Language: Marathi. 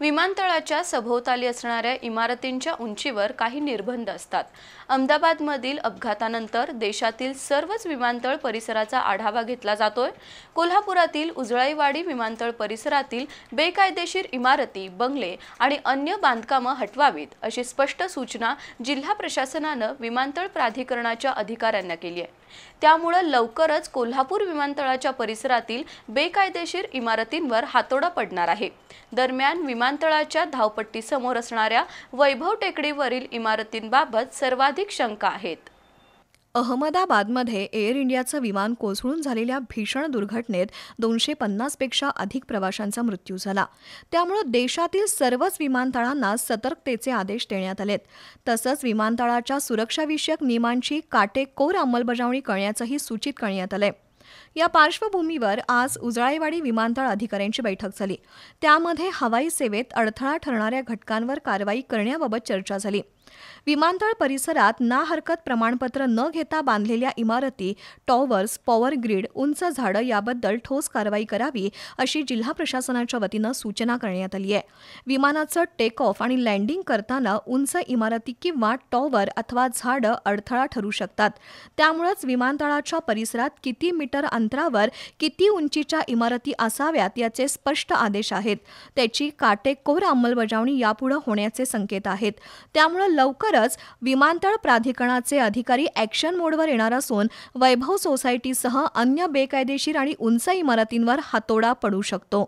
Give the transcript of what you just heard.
विमानतळाच्या सभोवताली असणाऱ्या इमारतींच्या उंचीवर काही निर्बंध असतात। अहमदाबादमधील अपघातानंतर देशातील सर्वच विमानतळ परिसराचा आढावा घेतला जातोय। कोल्हापुरातील उजळाईवाडी विमानतळ परिसरातील बेकायदेशीर इमारती, बंगले आणि अन्य बांधकामं हटवावीत अशी स्पष्ट सूचना जिल्हा प्रशासनानं विमानतळ प्राधिकरणाच्या अधिकाऱ्यांना केली आहे। त्यामुळे लवकरच कोल्हापूर विमानतळाच्या परिसरातील बेकायदेशीर इमारतींवर हातोडा पडणार आहे। दरम्यान विमानतळाच्या धावपट्टीसमोर असणाऱ्या वैभव टेकडीवरील इमारतींबाबत सर्वाधिक शंका आहेत। अहमदाबादमध्ये एअर इंडियाचं विमान कोसळून झालेल्या भीषण दुर्घटनेत 250 पेक्षा अधिक प्रवाशांचा मृत्यू झाला। त्यामुळे देशातील सर्वच विमानतळांना सतर्कतेचे आदेश देण्यात आलेत। तसंच विमानतळाच्या सुरक्षाविषयक नियमांची काटेकोर अंमलबजावणी करण्याचंही सूचित करण्यात आलंय। या पार्श्वभूमीवर आज उजळाईवाडी विमानतळ अधिकाऱ्यांची बैठक झाली। त्यामध्ये हवाई सेवेत अडथळा ठरणाऱ्या घटकांवर कारवाई करण्याबाबत चर्चा झाली। विमानतळ परिसरात ना हरकत प्रमाणपत्र न घेता बांधलेल्या इमारती, टॉवर्स, पॉवर ग्रीड, उंच झाडं याबद्दल ठोस कारवाई करावी अशी जिल्हा प्रशासनाच्या वतीनं सूचना करण्यात आली आहे। विमानाचं टेक ऑफ आणि लँडिंग करताना उंच इमारती किंवा टॉवर अथवा झाडं अडथळा ठरू शकतात। त्यामुळेच विमानतळाच्या परिसरात किती मीटर अंतरावर किती उंचीच्या इमारती असाव्यात याचे स्पष्ट आदेश आहेत। त्याची काटेकोर अंमलबजावणी यापुढे होण्याचे संकेत आहेत। त्यामुळे लवकरच विमानतळ प्राधिकरणाचे अधिकारी ॲक्शन मोडवर येणार असून वैभव सोसायटीसह अन्य बेकायदेशीर आणि उंच इमारतींवर हातोडा पडू शकतो।